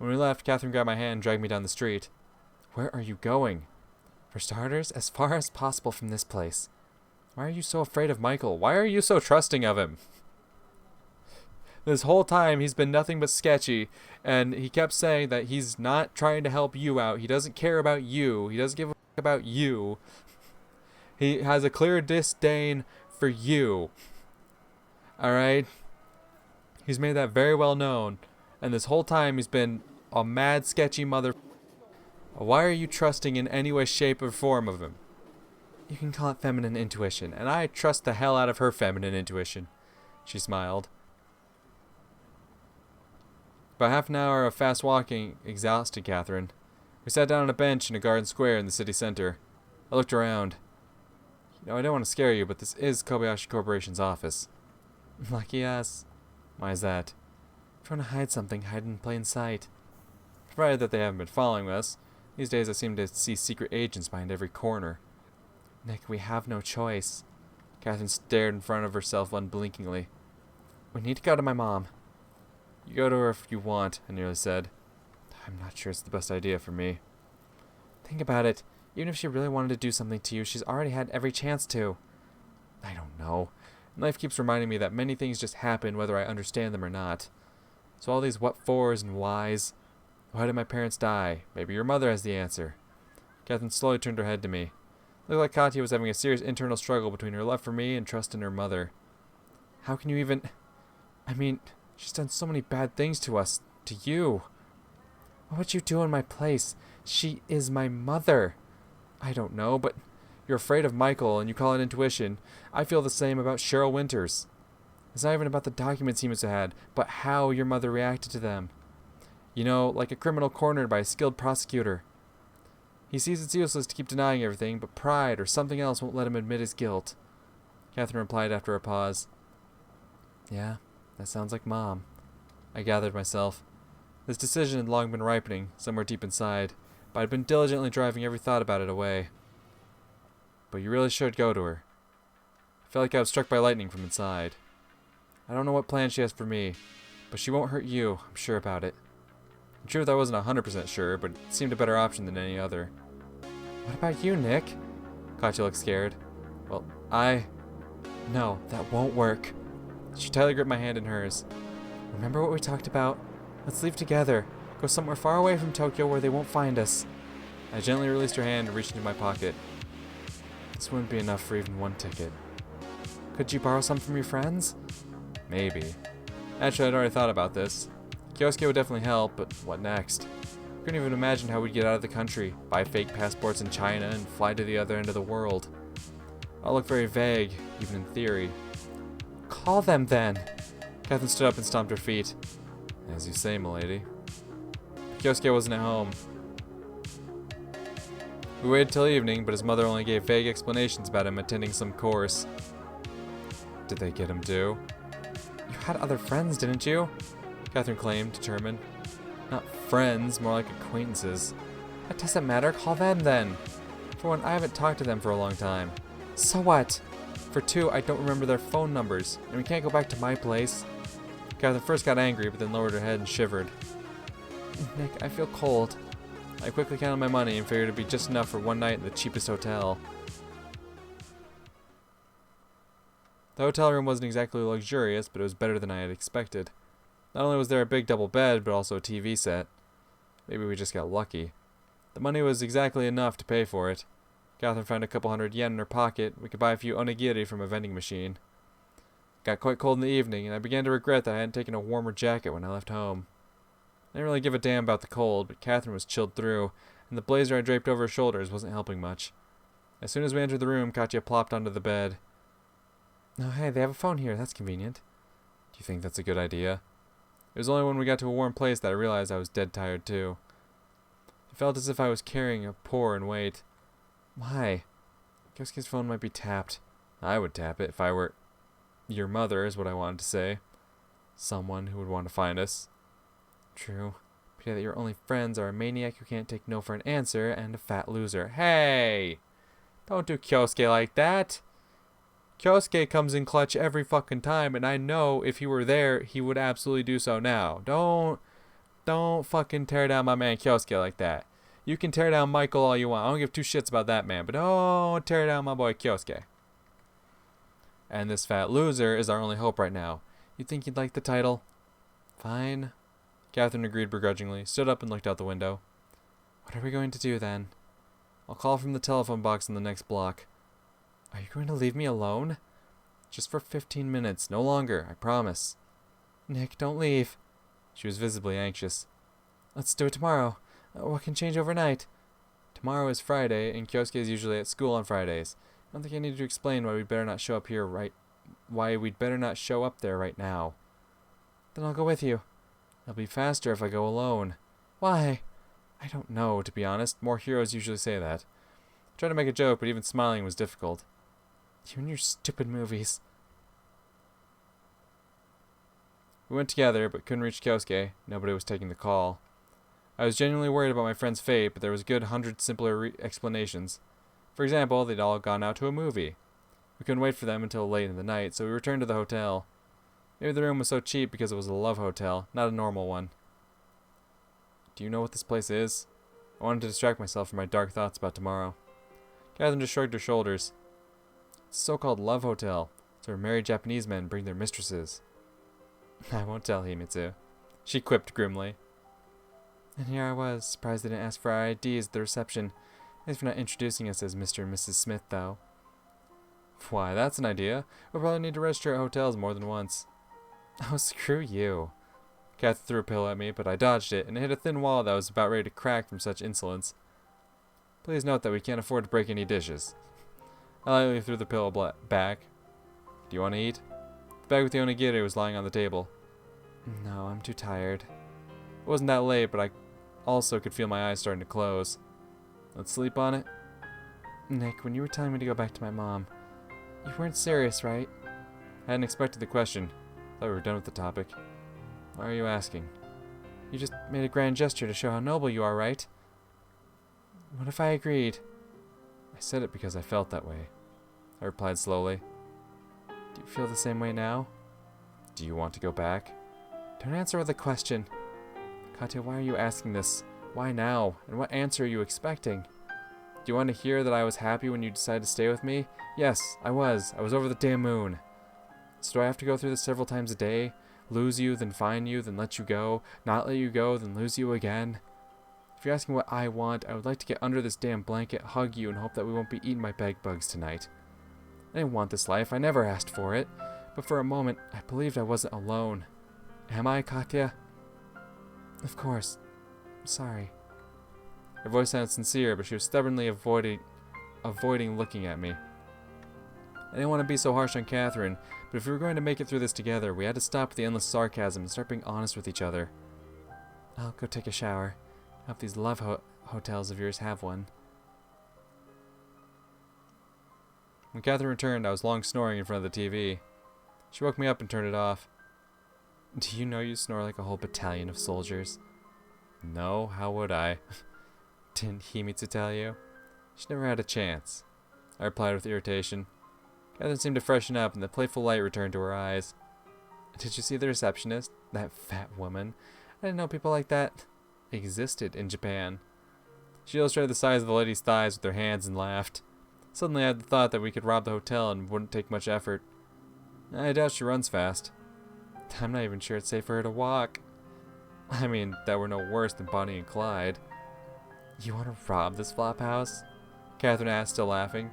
When we left, Catherine grabbed my hand and dragged me down the street. Where are you going? For starters, as far as possible from this place. Why are you so afraid of Michael? Why are you so trusting of him? This whole time, he's been nothing but sketchy, and he kept saying that he's not trying to help you out. He doesn't care about you. He doesn't give a fuck about you. He has a clear disdain for you. Alright? He's made that very well known. And this whole time, he's been a mad, sketchy mother. Why are you trusting in any way, shape, or form of him? You can call it feminine intuition, and I trust the hell out of her feminine intuition. She smiled. About half an hour of fast walking exhausted Catherine. We sat down on a bench in a garden square in the city center. I looked around. I don't want to scare you, but this is Kobayashi Corporation's office. Lucky us. Why is that? Trying to hide something, hide in plain sight. Provided that they haven't been following us. These days I seem to see secret agents behind every corner. Nick, we have no choice. Catherine stared in front of herself unblinkingly. We need to go to my mom. You go to her if you want, I nearly said. I'm not sure it's the best idea for me. Think about it. Even if she really wanted to do something to you, she's already had every chance to. I don't know. Life keeps reminding me that many things just happen whether I understand them or not. So all these what-fors and whys. Why did my parents die? Maybe your mother has the answer. Catherine slowly turned her head to me. It looked like Katya was having a serious internal struggle between her love for me and trust in her mother. How can you even... I mean, she's done so many bad things to us. To you. What would you do in my place? She is my mother. I don't know, but you're afraid of Michael and you call it intuition. I feel the same about Sheryl Winters. It's not even about the documents he must have had, but how your mother reacted to them. You know, like a criminal cornered by a skilled prosecutor. He sees it's useless to keep denying everything, but pride or something else won't let him admit his guilt. Catherine replied after a pause. Yeah, that sounds like Mom. I gathered myself. This decision had long been ripening, somewhere deep inside, but I'd been diligently driving every thought about it away. But you really should go to her. I felt like I was struck by lightning from inside. I don't know what plan she has for me, but she won't hurt you, I'm sure about it. In truth, I wasn't 100% sure, but it seemed a better option than any other. What about you, Nick? Katya looked scared. Well, No, that won't work. She tightly gripped my hand in hers. Remember what we talked about? Let's leave together. Go somewhere far away from Tokyo where they won't find us. I gently released her hand and reached into my pocket. This wouldn't be enough for even one ticket. Could you borrow some from your friends? Maybe. Actually, I'd already thought about this. Kyosuke would definitely help, but what next? I couldn't even imagine how we'd get out of the country, buy fake passports in China, and fly to the other end of the world. All looked very vague, even in theory. Call them then! Catherine stood up and stomped her feet. As you say, milady. Kyosuke wasn't at home. We waited till evening, but his mother only gave vague explanations about him attending some course. Did they get him too? You had other friends, didn't you? Catherine claimed, determined. Not friends, more like acquaintances. That doesn't matter, call them then. For one, I haven't talked to them for a long time. So what? For two, I don't remember their phone numbers, and we can't go back to my place. Catherine first got angry, but then lowered her head and shivered. Nick, I feel cold. I quickly counted my money and figured it'd be just enough for one night in the cheapest hotel. The hotel room wasn't exactly luxurious, but it was better than I had expected. Not only was there a big double bed, but also a TV set. Maybe we just got lucky. The money was exactly enough to pay for it. Catherine found a couple hundred yen in her pocket. We could buy a few onigiri from a vending machine. It got quite cold in the evening, and I began to regret that I hadn't taken a warmer jacket when I left home. I didn't really give a damn about the cold, but Catherine was chilled through, and the blazer I draped over her shoulders wasn't helping much. As soon as we entered the room, Katya plopped onto the bed. Oh, hey, they have a phone here. That's convenient. Do you think that's a good idea? It was only when we got to a warm place that I realized I was dead tired, too. It felt as if I was carrying a pour weight. Why? Kyosuke's phone might be tapped. I would tap it if I were... Your mother is what I wanted to say. Someone who would want to find us. True. But yeah, that your only friends are a maniac who can't take no for an answer and a fat loser. Hey! Don't do Kyosuke like that. Kyosuke comes in clutch every fucking time, and I know if he were there, he would absolutely do so now. Don't Don't fucking tear down my man Kyosuke like that. You can tear down Michael all you want. I don't give two shits about that man, but don't tear down my boy Kyosuke. And this fat loser is our only hope right now. You think you'd like the title? Fine. Catherine agreed begrudgingly, stood up and looked out the window. What are we going to do then? I'll call from the telephone box in the next block. Are you going to leave me alone? Just for 15 minutes, no longer, I promise. Nick, don't leave. She was visibly anxious. Let's do it tomorrow. What can change overnight? Tomorrow is Friday, and Kyosuke is usually at school on Fridays. I don't think I need to explain why we'd better not show up there right now. Then I'll go with you. It'll be faster if I go alone. Why? I don't know, to be honest. More heroes usually say that. I tried to make a joke, but even smiling was difficult. You and your stupid movies. We went together, but couldn't reach Kyosuke. Nobody was taking the call. I was genuinely worried about my friend's fate, but there was a good 100 simpler explanations. For example, they'd all gone out to a movie. We couldn't wait for them until late in the night, so we returned to the hotel. Maybe the room was so cheap because it was a love hotel, not a normal one. Do you know what this place is? I wanted to distract myself from my dark thoughts about tomorrow. Catherine just shrugged her shoulders. It's a so-called love hotel. It's where married Japanese men bring their mistresses. I won't tell Himitsu. She quipped grimly. And here I was, surprised they didn't ask for our IDs at the reception. Thanks for not introducing us as Mr. and Mrs. Smith, though. Why, that's an idea. We'll probably need to register at hotels more than once. Oh, screw you. Kath threw a pillow at me, but I dodged it, and it hit a thin wall that was about ready to crack from such insolence. Please note that we can't afford to break any dishes. I lightly threw the pillow back. Do you want to eat? The bag with the onigiri was lying on the table. No, I'm too tired. It wasn't that late, but I also could feel my eyes starting to close. Let's sleep on it? Nick, when you were telling me to go back to my mom, you weren't serious, right? I hadn't expected the question. Thought we were done with the topic. Why are you asking? You just made a grand gesture to show how noble you are, right? What if I agreed? I said it because I felt that way. I replied slowly. Do you feel the same way now? Do you want to go back? Don't answer with a question. Katya, why are you asking this? Why now? And what answer are you expecting? Do you want to hear that I was happy when you decided to stay with me? Yes, I was. I was over the damn moon. So do I have to go through this several times a day? Lose you, then find you, then let you go. Not let you go, then lose you again? If you're asking what I want, I would like to get under this damn blanket, hug you, and hope that we won't be eaten by bed bugs tonight. I didn't want this life. I never asked for it. But for a moment, I believed I wasn't alone. Am I, Katya? Of course. Sorry. Her voice sounded sincere, but she was stubbornly avoiding looking at me. I didn't want to be so harsh on Catherine, but if we were going to make it through this together, we had to stop the endless sarcasm and start being honest with each other. I'll go take a shower. I hope these love hotels of yours have one. When Catherine returned, I was long snoring in front of the TV. She woke me up and turned it off. Do you know you snore like a whole battalion of soldiers? No, how would I? Didn't Himitsu tell you? She never had a chance. I replied with irritation. Catherine seemed to freshen up, and the playful light returned to her eyes. Did you see the receptionist? That fat woman. I didn't know people like that existed in Japan. She illustrated the size of the lady's thighs with her hands and laughed. Suddenly I had the thought that we could rob the hotel and wouldn't take much effort. I doubt she runs fast. I'm not even sure it's safe for her to walk. I mean, that we're no worse than Bonnie and Clyde. You want to rob this flop house? Catherine asked, still laughing.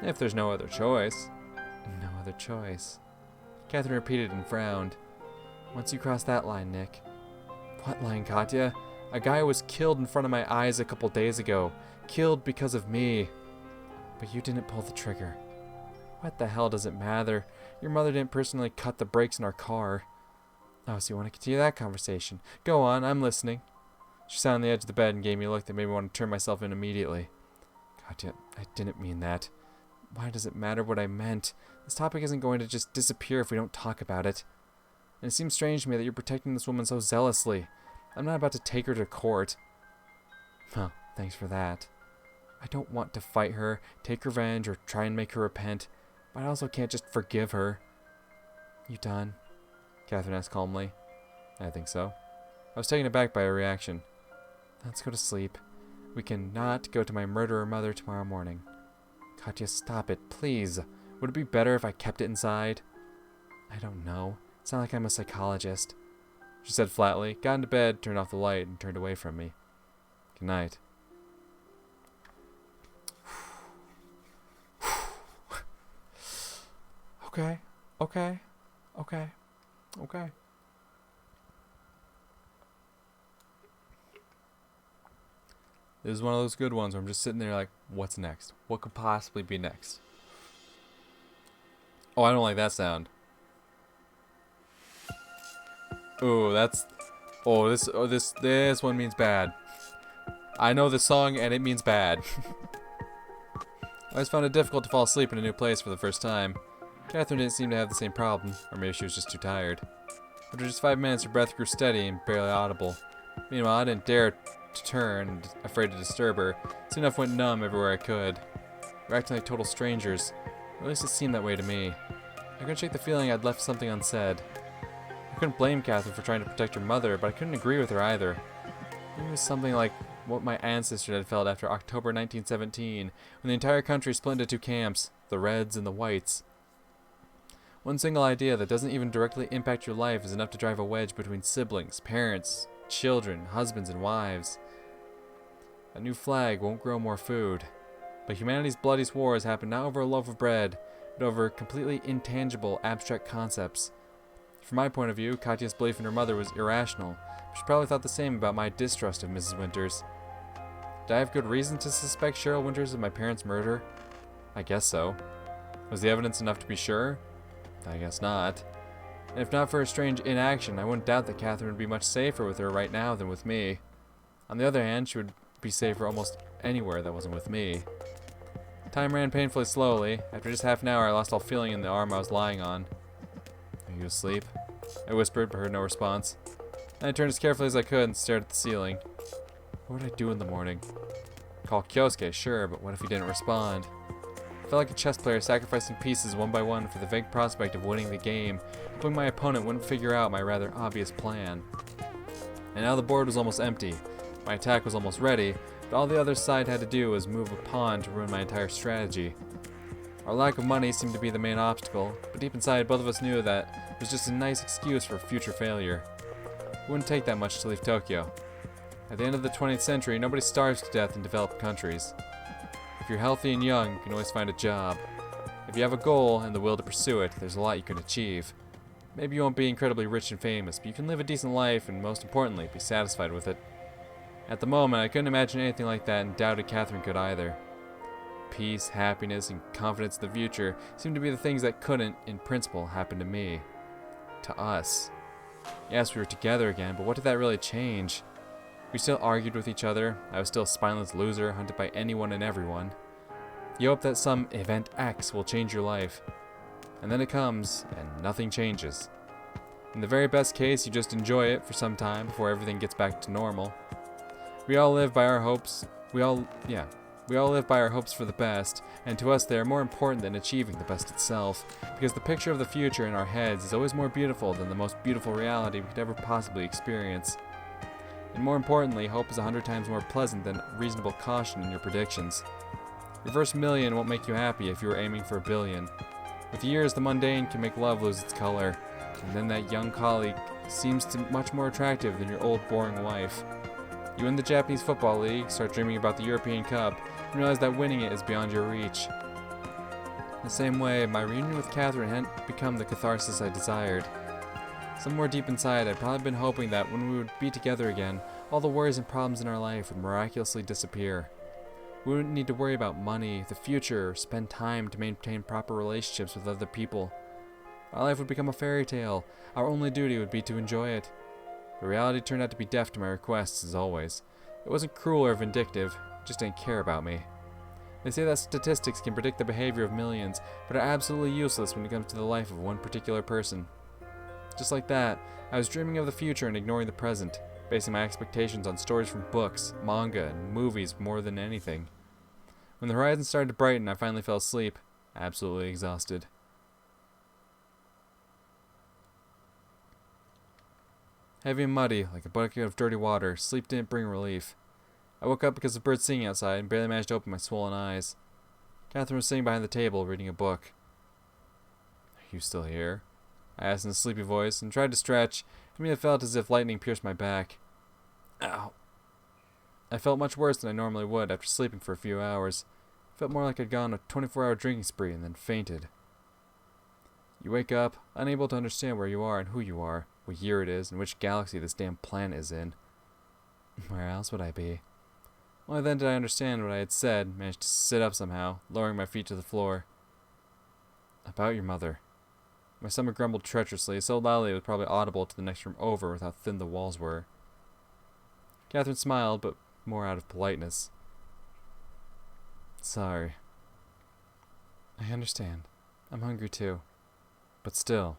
If there's no other choice. No other choice. Catherine repeated and frowned. Once you cross that line, Nick. What line, Katya? A guy was killed in front of my eyes a couple days ago. Killed because of me. But you didn't pull the trigger. What the hell does it matter? Your mother didn't personally cut the brakes in our car. Oh, so you want to continue that conversation? Go on, I'm listening. She sat on the edge of the bed and gave me a look that made me want to turn myself in immediately. Katya, I didn't mean that. Why does it matter what I meant? This topic isn't going to just disappear if we don't talk about it. And it seems strange to me that you're protecting this woman so zealously. I'm not about to take her to court. Well, thanks for that. I don't want to fight her, take revenge, or try and make her repent, but I also can't just forgive her. You done? Catherine asked calmly. I think so. I was taken aback by her reaction. Let's go to sleep. We cannot go to my murderer mother tomorrow morning. Katya, stop it, please. Would it be better if I kept it inside? I don't know. It's not like I'm a psychologist. She said flatly, got into bed, turned off the light, and turned away from me. Good night. Okay. This is one of those good ones where I'm just sitting there like, what's next? What could possibly be next? Oh, I don't like that sound. Ooh, that's... Oh, this one means bad. I know this song and it means bad. I always found it difficult to fall asleep in a new place for the first time. Catherine didn't seem to have the same problem, or maybe she was just too tired. After just 5 minutes, her breath grew steady and barely audible. Meanwhile, I didn't dare to turn, afraid to disturb her. Soon enough went numb everywhere I could. We were acting like total strangers. Or at least it seemed that way to me. I couldn't shake the feeling I'd left something unsaid. I couldn't blame Catherine for trying to protect her mother, but I couldn't agree with her either. Maybe it was something like what my ancestors had felt after October 1917, when the entire country split into 2 camps, the Reds and the Whites. One single idea that doesn't even directly impact your life is enough to drive a wedge between siblings, parents, children, husbands, and wives. A new flag won't grow more food. But humanity's bloodiest wars happen not over a loaf of bread, but over completely intangible, abstract concepts. From my point of view, Katya's belief in her mother was irrational, but she probably thought the same about my distrust of Mrs. Winters. Did I have good reason to suspect Sheryl Winters of my parents' murder? I guess so. Was the evidence enough to be sure? I guess not. And if not for her strange inaction, I wouldn't doubt that Catherine would be much safer with her right now than with me. On the other hand, she would be safer almost anywhere that wasn't with me. Time ran painfully slowly. After just half an hour, I lost all feeling in the arm I was lying on. Are you asleep? I whispered, but heard no response. Then I turned as carefully as I could and stared at the ceiling. What would I do in the morning? Call Kyosuke, sure, but what if he didn't respond? I felt like a chess player sacrificing pieces one by one for the vague prospect of winning the game, hoping my opponent wouldn't figure out my rather obvious plan. And now the board was almost empty. My attack was almost ready, but all the other side had to do was move a pawn to ruin my entire strategy. Our lack of money seemed to be the main obstacle, but deep inside both of us knew that it was just a nice excuse for future failure. It wouldn't take that much to leave Tokyo. At the end of the 20th century, nobody starves to death in developed countries. If you're healthy and young, you can always find a job. If you have a goal and the will to pursue it, there's a lot you can achieve. Maybe you won't be incredibly rich and famous, but you can live a decent life and, most importantly, be satisfied with it. At the moment, I couldn't imagine anything like that and doubted Catherine could either. Peace, happiness, and confidence in the future seemed to be the things that couldn't, in principle, happen to me. To us. Yes, we were together again, but what did that really change? We still argued with each other. I was still a spineless loser, hunted by anyone and everyone. You hope that some event X will change your life. And then it comes, and nothing changes. In the very best case, you just enjoy it for some time before everything gets back to normal. We all live by our hopes. We all live by our hopes for the best, and to us they are more important than achieving the best itself, because the picture of the future in our heads is always more beautiful than the most beautiful reality we could ever possibly experience. And more importantly, hope is 100 times more pleasant than reasonable caution in your predictions. Your first million won't make you happy if you are aiming for a billion. With years, the mundane can make love lose its color, and then that young colleague seems much more attractive than your old boring wife. You win the Japanese Football League, start dreaming about the European Cup, and realize that winning it is beyond your reach. In the same way, my reunion with Catherine hadn't become the catharsis I desired. Somewhere deep inside, I'd probably been hoping that when we would be together again, all the worries and problems in our life would miraculously disappear. We wouldn't need to worry about money, the future, or spend time to maintain proper relationships with other people. Our life would become a fairy tale. Our only duty would be to enjoy it. But reality turned out to be deaf to my requests, as always. It wasn't cruel or vindictive, it just didn't care about me. They say that statistics can predict the behavior of millions, but are absolutely useless when it comes to the life of one particular person. Just like that, I was dreaming of the future and ignoring the present, basing my expectations on stories from books, manga, and movies more than anything. When the horizon started to brighten, I finally fell asleep, absolutely exhausted. Heavy and muddy, like a bucket of dirty water. Sleep didn't bring relief. I woke up because of birds singing outside and barely managed to open my swollen eyes. Catherine was sitting behind the table, reading a book. Are you still here? I asked in a sleepy voice, and tried to stretch. To me, it felt as if lightning pierced my back. Ow. I felt much worse than I normally would after sleeping for a few hours. It felt more like I'd gone on a 24-hour drinking spree and then fainted. You wake up, unable to understand where you are and who you are, what year it is, and which galaxy this damn planet is in. Where else would I be? Only then did I understand what I had said, managed to sit up somehow, lowering my feet to the floor. About your mother. My stomach grumbled treacherously, so loudly it was probably audible to the next room over with how thin the walls were. Catherine smiled, but more out of politeness. Sorry. I understand. I'm hungry too. But still.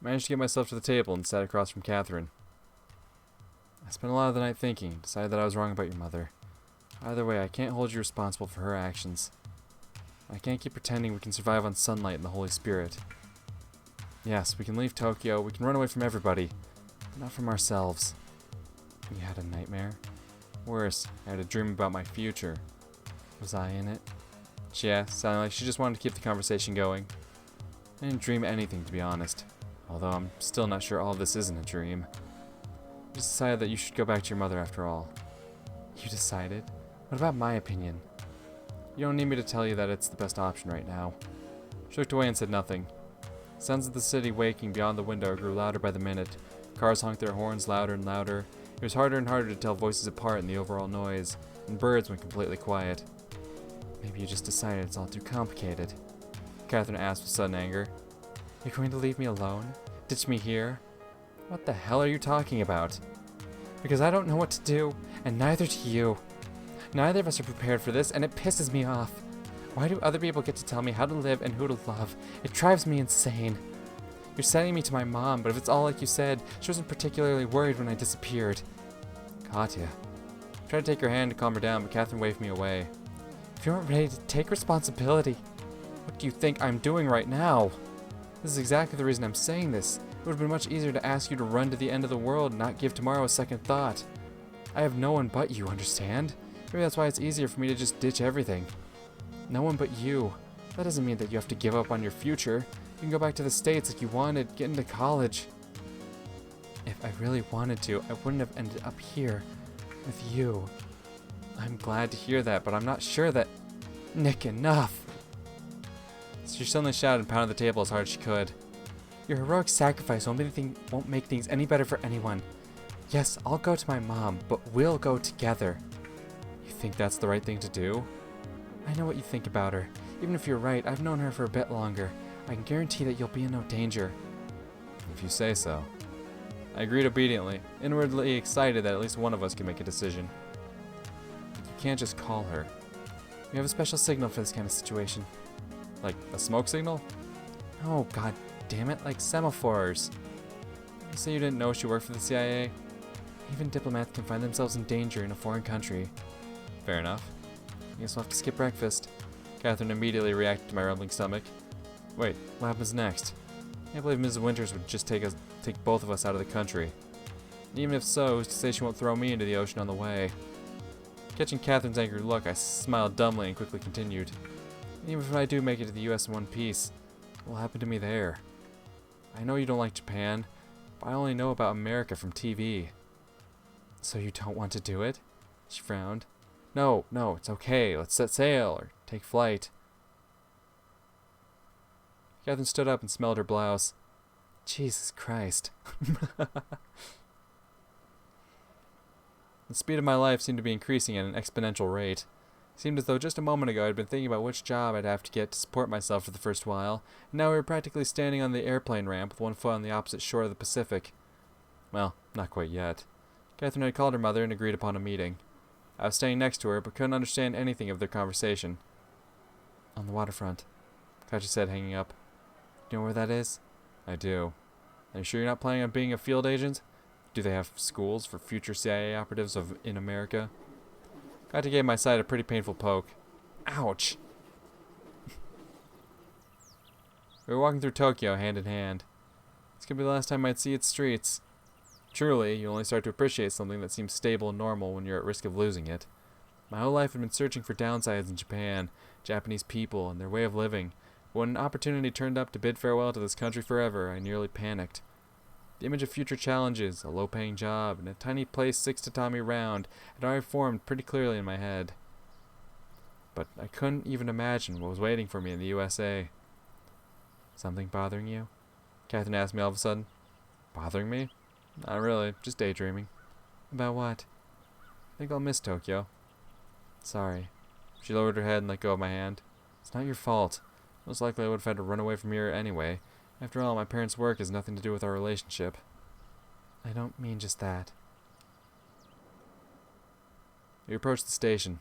I managed to get myself to the table and sat across from Catherine. I spent a lot of the night thinking, decided that I was wrong about your mother. Either way, I can't hold you responsible for her actions. I can't keep pretending we can survive on sunlight and the Holy Spirit. Yes, we can leave Tokyo, we can run away from everybody, but not from ourselves. You had a nightmare? Worse, I had a dream about my future. Was I in it? She asked, sounding like she just wanted to keep the conversation going. I didn't dream anything, to be honest. Although I'm still not sure all of this isn't a dream. I just decided that you should go back to your mother after all. You decided? What about my opinion? You don't need me to tell you that it's the best option right now. She looked away and said nothing. Sounds of the city waking beyond the window grew louder by the minute. Cars honked their horns louder and louder. It was harder and harder to tell voices apart in the overall noise, and birds went completely quiet. Maybe you just decided it's all too complicated. Catherine asked with sudden anger. You're going to leave me alone? Ditch me here? What the hell are you talking about? Because I don't know what to do, and neither do you. Neither of us are prepared for this, and it pisses me off. Why do other people get to tell me how to live and who to love? It drives me insane. You're sending me to my mom, but if it's all like you said, she wasn't particularly worried when I disappeared. Katya. I tried to take her hand to calm her down, but Catherine waved me away. If you aren't ready to take responsibility, what do you think I'm doing right now? This is exactly the reason I'm saying this. It would have been much easier to ask you to run to the end of the world and not give tomorrow a second thought. I have no one but you, understand? Maybe that's why it's easier for me to just ditch everything. No one but you. That doesn't mean that you have to give up on your future. You can go back to the States like you wanted, get into college. If I really wanted to, I wouldn't have ended up here with you. I'm glad to hear that, but I'm not sure that... Nick, enough! She suddenly shouted and pounded the table as hard as she could. Your heroic sacrifice won't make things any better for anyone. Yes, I'll go to my mom, but we'll go together. You think that's the right thing to do? I know what you think about her. Even if you're right, I've known her for a bit longer. I can guarantee that you'll be in no danger. If you say so. I agreed obediently, inwardly excited that at least one of us can make a decision. You can't just call her. We have a special signal for this kind of situation. Like a smoke signal? Oh, god damn it, like semaphores. You say you didn't know she worked for the CIA? Even diplomats can find themselves in danger in a foreign country. Fair enough. I guess we'll have to skip breakfast. Catherine immediately reacted to my rumbling stomach. Wait, what happens next? I can't believe Mrs. Winters would just take both of us out of the country. And even if so, who's to say she won't throw me into the ocean on the way? Catching Catherine's angry look, I smiled dumbly and quickly continued. Even if I do make it to the U.S. in one piece, what will happen to me there? I know you don't like Japan, but I only know about America from TV. So you don't want to do it? She frowned. No, it's okay. Let's set sail or take flight. Catherine stood up and smelled her blouse. Jesus Christ. The speed of my life seemed to be increasing at an exponential rate. It seemed as though just a moment ago I'd been thinking about which job I'd have to get to support myself for the first while, and now we were practically standing on the airplane ramp with one foot on the opposite shore of the Pacific. Well, not quite yet. Catherine had called her mother and agreed upon a meeting. I was standing next to her, but couldn't understand anything of their conversation. On the waterfront, Katya said, hanging up. You know where that is? I do. Are you sure you're not planning on being a field agent? Do they have schools for future CIA operatives in America? Katya gave my side a pretty painful poke. Ouch! We were walking through Tokyo hand in hand. This could be the last time I'd see its streets. Truly, you only start to appreciate something that seems stable and normal when you're at risk of losing it. My whole life I've been searching for downsides in Japan, Japanese people, and their way of living. But when an opportunity turned up to bid farewell to this country forever, I nearly panicked. The image of future challenges, a low-paying job, and a tiny place 6 tatami round had already formed pretty clearly in my head. But I couldn't even imagine what was waiting for me in the USA. Something bothering you? Catherine asked me all of a sudden. Bothering me? Not really, just daydreaming. About what? I think I'll miss Tokyo. Sorry. She lowered her head and let go of my hand. It's not your fault. Most likely I would have had to run away from here anyway. After all, my parents' work has nothing to do with our relationship. I don't mean just that. We approached the station.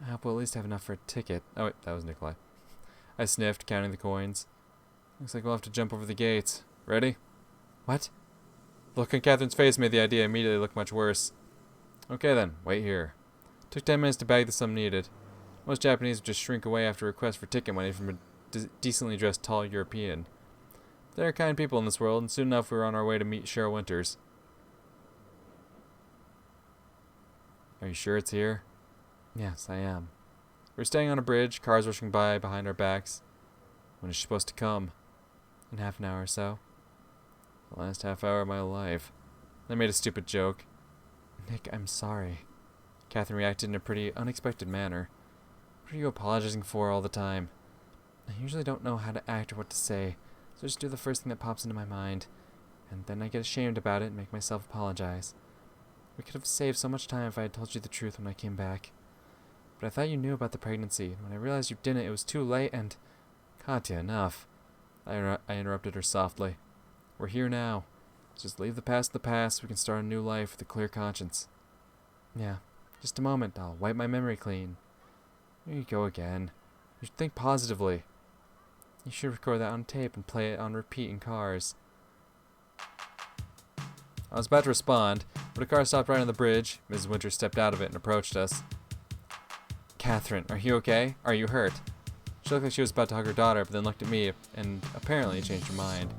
I hope we'll at least have enough for a ticket. Oh wait, that was Nikolai. I sniffed, counting the coins. Looks like we'll have to jump over the gates. Ready? What? The look on Catherine's face made the idea immediately look much worse. Okay then, wait here. Took 10 minutes to bag the sum needed. Most Japanese would just shrink away after a request for ticket money from a decently dressed tall European. There are kind people in this world, and soon enough we were on our way to meet Sheryl Winters. Are you sure it's here? Yes, I am. We're staying on a bridge, cars rushing by behind our backs. When is she supposed to come? In half an hour or so. The last half hour of my life. I made a stupid joke. Nick, I'm sorry. Catherine reacted in a pretty unexpected manner. What are you apologizing for all the time? I usually don't know how to act or what to say, so I just do the first thing that pops into my mind, and then I get ashamed about it and make myself apologize. We could have saved so much time if I had told you the truth when I came back. But I thought you knew about the pregnancy, and when I realized you didn't, it was too late, and... Katya, enough. I interrupted her softly. We're here now. Let's just leave the past in the past so we can start a new life with a clear conscience. Yeah, just a moment. I'll wipe my memory clean. Here you go again. You should think positively. You should record that on tape and play it on repeat in cars. I was about to respond, but a car stopped right on the bridge. Mrs. Winters stepped out of it and approached us. Catherine, are you okay? Are you hurt? She looked like she was about to hug her daughter, but then looked at me and apparently changed her mind.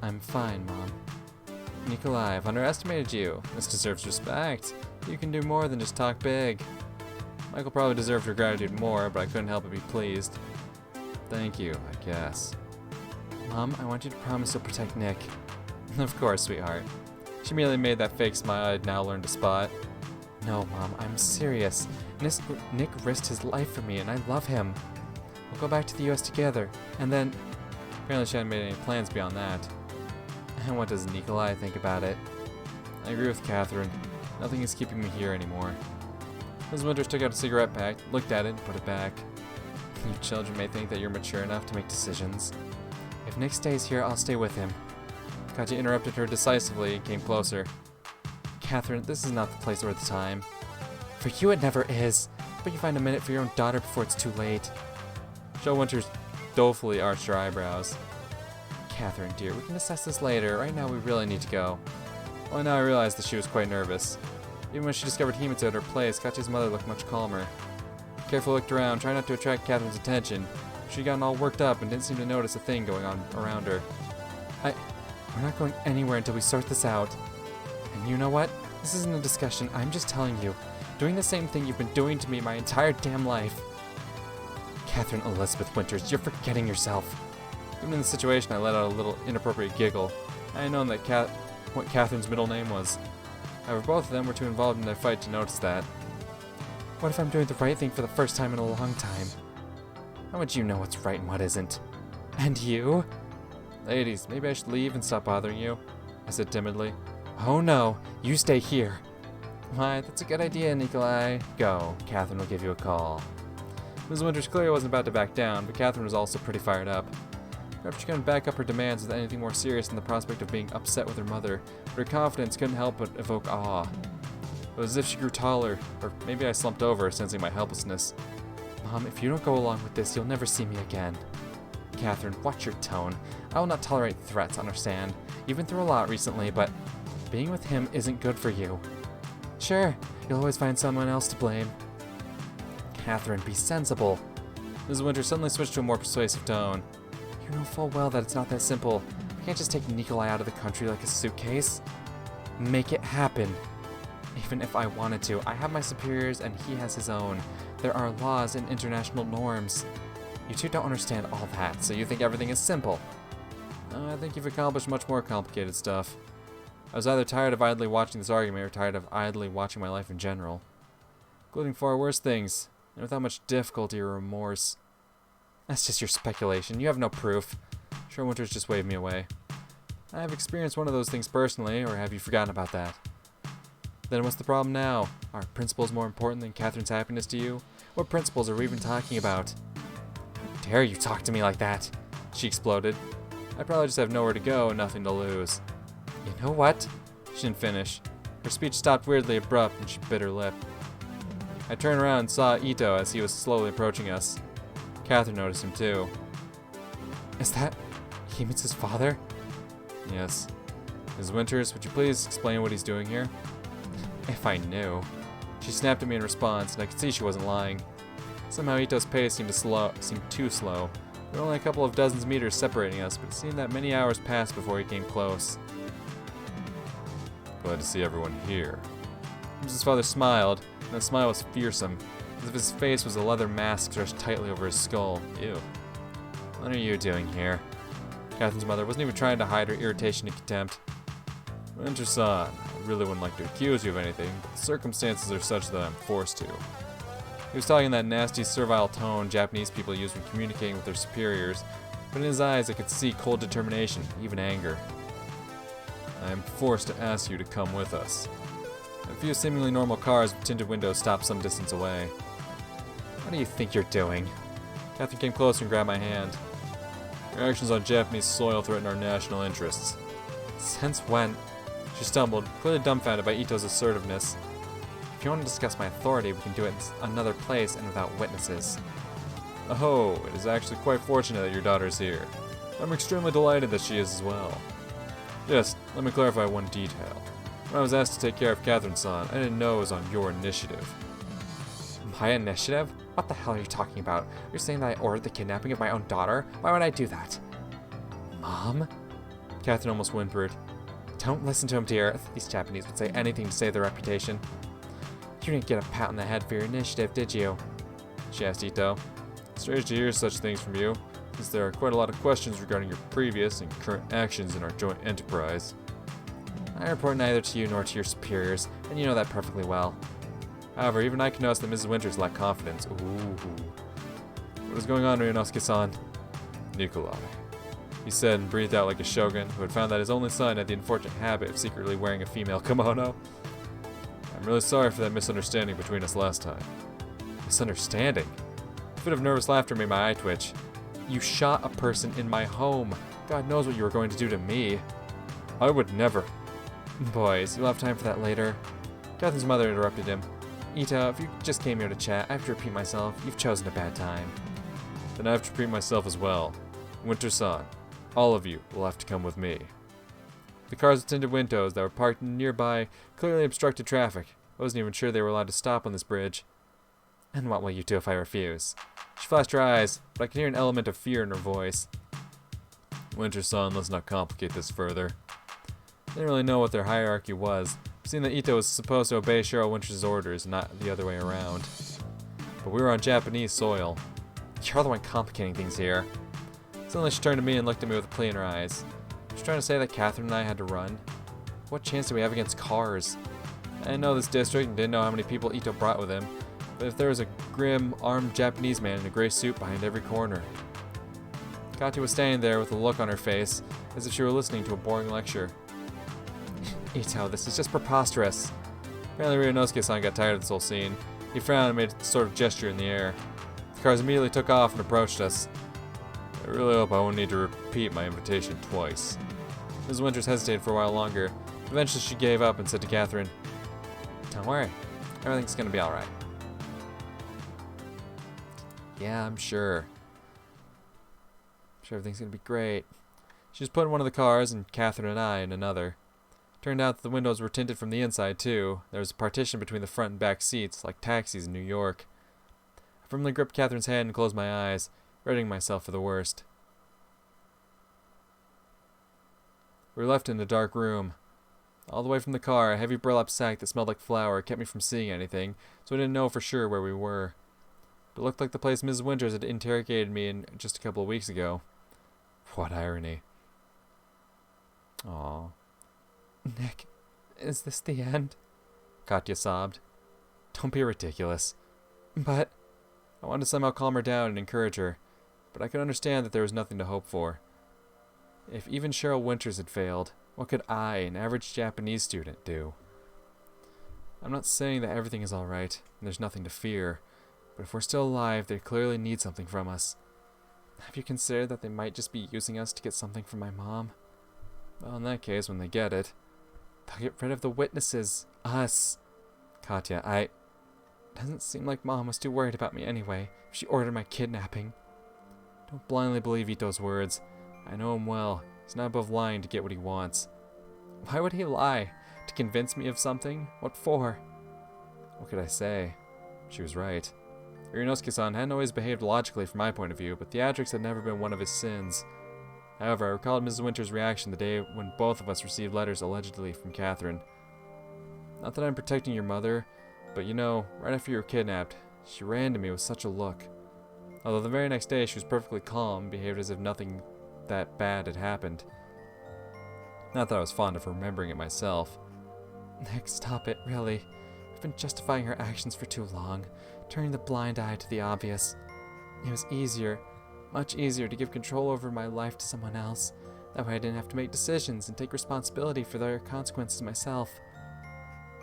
I'm fine, Mom. Nikolai, I've underestimated you. This deserves respect. You can do more than just talk big. Michael probably deserved her gratitude more, but I couldn't help but be pleased. Thank you, I guess. Mom, I want you to promise you'll protect Nick. Of course, sweetheart. She immediately made that fake smile I'd now learned to spot. No, Mom, I'm serious. Nick risked his life for me, and I love him. We'll go back to the US together, and then... Apparently she hadn't made any plans beyond that. And what does Nikolai think about it? I agree with Catherine. Nothing is keeping me here anymore. Ms. Winters took out a cigarette pack, looked at it, and put it back. You children may think that you're mature enough to make decisions. If Nick stays here, I'll stay with him. Katya interrupted her decisively and came closer. Catherine, this is not the place or the time. For you it never is, but you find a minute for your own daughter before it's too late. Sheryl Winters dolefully arched her eyebrows. Catherine, dear, we can assess this later. Right now we really need to go. Only now I realized that she was quite nervous. Even when she discovered Himitsu at her place, Katya's mother looked much calmer. Carefully looked around, trying not to attract Catherine's attention. She'd gotten all worked up and didn't seem to notice a thing going on around her. We're not going anywhere until we sort this out. And you know what? This isn't a discussion, I'm just telling you. Doing the same thing you've been doing to me my entire damn life. Catherine Elizabeth Winters, you're forgetting yourself. Even in the situation, I let out a little inappropriate giggle. I had known that what Catherine's middle name was. However, both of them were too involved in their fight to notice that. What if I'm doing the right thing for the first time in a long time? How would you know what's right and what isn't? And you? Ladies, maybe I should leave and stop bothering you, I said timidly. Oh no, you stay here. Why, that's a good idea, Nikolai. Go, Catherine will give you a call. Ms. Winters clearly wasn't about to back down, but Catherine was also pretty fired up. Perhaps she couldn't back up her demands with anything more serious than the prospect of being upset with her mother, but her confidence couldn't help but evoke awe. It was as if she grew taller, or maybe I slumped over, sensing my helplessness. Mom, if you don't go along with this, you'll never see me again. Catherine, watch your tone. I will not tolerate threats, understand? You've been through a lot recently, but being with him isn't good for you. Sure, you'll always find someone else to blame. Catherine, be sensible. Mrs. Winters suddenly switched to a more persuasive tone. You You know full well that it's not that simple. I can't just take Nikolai out of the country like a suitcase. Make it happen. Even if I wanted to, I have my superiors and he has his own. There are laws and international norms. You two don't understand all that, so you think everything is simple. I think you've accomplished much more complicated stuff. I was either tired of idly watching this argument or tired of idly watching my life in general. Including far worse things, and without much difficulty or remorse. That's just your speculation. You have no proof. Sure, Winters just waved me away. I have experienced one of those things personally, or have you forgotten about that? Then what's the problem now? Are principles more important than Catherine's happiness to you? What principles are we even talking about? How dare you talk to me like that? She exploded. I probably just have nowhere to go and nothing to lose. You know what? She didn't finish. Her speech stopped weirdly abrupt and she bit her lip. I turned around and saw Ito as he was slowly approaching us. Catherine noticed him too. Is that Himitsu's father? Yes. Ms. Winters, would you please explain what he's doing here? If I knew. She snapped at me in response, and I could see she wasn't lying. Somehow Ito's pace seemed too slow. There were only a couple of dozens of meters separating us, but it seemed that many hours passed before he came close. Glad to see everyone here. Mrs. Father smiled, and that smile was fearsome, as if his face was a leather mask stretched tightly over his skull. Ew. What are you doing here? Catherine's mother wasn't even trying to hide her irritation and contempt. Winter-san, I really wouldn't like to accuse you of anything, but the circumstances are such that I'm forced to. He was talking in that nasty, servile tone Japanese people use when communicating with their superiors, but in his eyes I could see cold determination, even anger. I am forced to ask you to come with us. A few seemingly normal cars with tinted windows stopped some distance away. What do you think you're doing? Catherine came closer and grabbed my hand. Your actions on Japanese soil threaten our national interests. Since when? She stumbled, clearly dumbfounded by Ito's assertiveness. If you want to discuss my authority, we can do it in another place and without witnesses. Oh, it is actually quite fortunate that your daughter is here. I'm extremely delighted that she is as well. Yes, let me clarify one detail. When I was asked to take care of Catherine-san, I didn't know it was on your initiative. My initiative? What the hell are you talking about? You're saying that I ordered the kidnapping of my own daughter? Why would I do that? Mom? Catherine almost whimpered. Don't listen to him, dear. These Japanese would say anything to save their reputation. You didn't get a pat on the head for your initiative, did you? She asked Ito. Strange to hear such things from you, since there are quite a lot of questions regarding your previous and current actions in our joint enterprise. I report neither to you nor to your superiors, and you know that perfectly well. However, even I can notice that Mrs. Winters lacked confidence. Ooh. What is going on, Ryunosuke-san? Nikolai. He said and breathed out like a shogun who had found that his only son had the unfortunate habit of secretly wearing a female kimono. I'm really sorry for that misunderstanding between us last time. Misunderstanding? A fit of nervous laughter made my eye twitch. You shot a person in my home. God knows what you were going to do to me. I would never. Boys, you'll have time for that later. Catherine's mother interrupted him. Ito, if you just came here to chat, I have to repeat myself. You've chosen a bad time. Then I have to repeat myself as well. Winter-san, all of you will have to come with me. The cars with tinted windows that were parked nearby clearly obstructed traffic. I wasn't even sure they were allowed to stop on this bridge. And what will you do if I refuse? She flashed her eyes, but I could hear an element of fear in her voice. Winter-san, let's not complicate this further. I didn't really know what their hierarchy was, seeing that Ito was supposed to obey Sheryl Winters' orders, not the other way around. But we were on Japanese soil. You're the one complicating things here. Suddenly she turned to me and looked at me with a plea in her eyes. She was trying to say that Catherine and I had to run. What chance do we have against cars? I didn't know this district and didn't know how many people Ito brought with him, but if there was a grim, armed Japanese man in a gray suit behind every corner. Kati was standing there with a look on her face, as if she were listening to a boring lecture. Ito, this is just preposterous. Apparently Ryunosuke-san got tired of this whole scene. He frowned and made a sort of gesture in the air. The cars immediately took off and approached us. I really hope I won't need to repeat my invitation twice. Ms. Winters hesitated for a while longer. Eventually she gave up and said to Catherine, Don't worry, everything's gonna be alright. Yeah, I'm sure. I'm sure everything's gonna be great. She was put in one of the cars and Catherine and I in another. Turned out that the windows were tinted from the inside, too. There was a partition between the front and back seats, like taxis in New York. I firmly gripped Catherine's hand and closed my eyes, readying myself for the worst. We were left in a dark room. All the way from the car, a heavy burlap sack that smelled like flour kept me from seeing anything, so I didn't know for sure where we were. It looked like the place Mrs. Winters had interrogated me in just a couple of weeks ago. What irony. Aww. Nick, is this the end? Katya sobbed. Don't be ridiculous. But... I wanted to somehow calm her down and encourage her, but I could understand that there was nothing to hope for. If even Sheryl Winters had failed, what could I, an average Japanese student, do? I'm not saying that everything is alright, and there's nothing to fear, but if we're still alive, they clearly need something from us. Have you considered that they might just be using us to get something from my mom? Well, in that case, when they get it, they'll get rid of the witnesses. Us. Katya, Doesn't seem like Mom was too worried about me anyway, if she ordered my kidnapping. Don't blindly believe Ito's words. I know him well. He's not above lying to get what he wants. Why would he lie? To convince me of something? What for? What could I say? She was right. Ryunosuke-san hadn't always behaved logically from my point of view, but theatrics had never been one of his sins. However, I recalled Mrs. Winters' reaction the day when both of us received letters allegedly from Catherine. Not that I'm protecting your mother, but you know, right after you were kidnapped, she ran to me with such a look. Although the very next day she was perfectly calm, behaved as if nothing that bad had happened. Not that I was fond of remembering it myself. Nick, stop it, really. I've been justifying her actions for too long, turning the blind eye to the obvious. It was easier, much easier to give control over my life to someone else. That way I didn't have to make decisions and take responsibility for their consequences myself.